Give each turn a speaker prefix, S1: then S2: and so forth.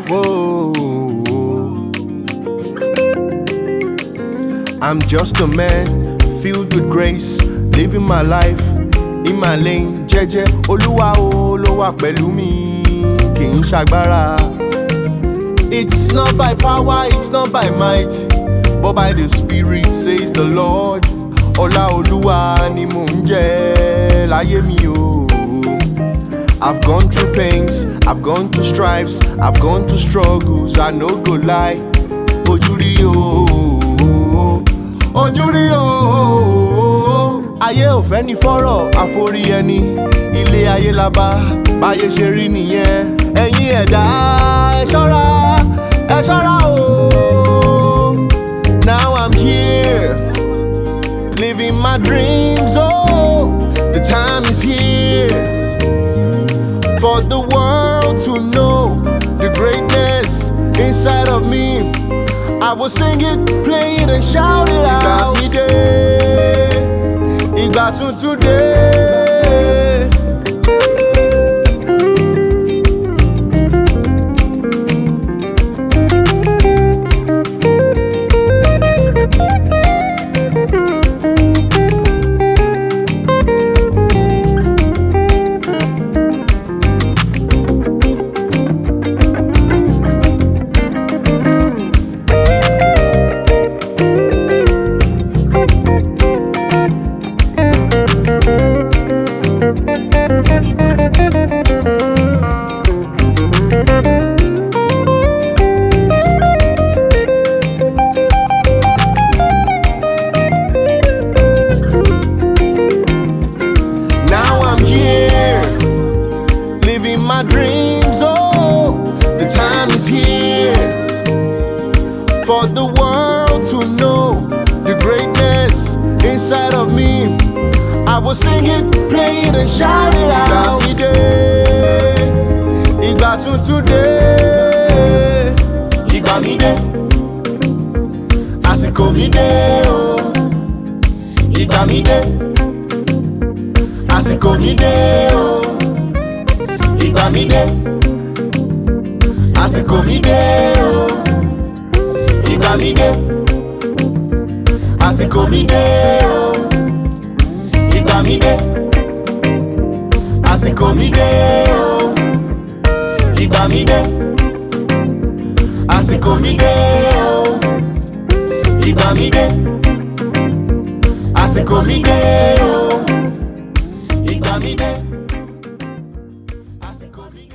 S1: Whoa. I'm just a man filled with grace, living my life in my lane. Jẹ́jẹ́ Olúwa o ló wà pẹ̀lú mi, kì í ṣagbára. It's not by power, it's not by might, but by the Spirit, says the Lord. Ọlá Olúwa ni mò ń jẹ láyé mi o. I've gone through pains, I've gone through stripes, I've gone through struggles, I no go lie. Ojú rí o, ojú rí o. Ayé ò fẹ́ ní fọ́rọ̀ àforí ẹni, ilé ayé la bá, báyé ṣe rí nìyẹn. Ẹ̀yin ẹ̀dá ẹ ṣọ́ra, ẹ ṣọ́ra o. Now I'm here, living my dreams, oh. The time is here for the world to know the greatness inside of me. I will sing it, play it and shout it out. Igba mi dé, Igba tuntun dé. My dreams, oh, the time is here for the world to know the greatness inside of me. I will sing it, play it and shout it out. Igba tuntun dé, Igba mi dé, àsìkò mi dé o. Igba mi dé, àsìkò mi dé o. Igba mi dé, àsìkò mi dé o. Igba mi dé, àsìkò mi dé o. Igba mi dé, àsìkò mi dé o. Igba mi dé, àsìkò mi dé o. Igba mi dé, àsìkò mi dé o. Igba mi dé. Come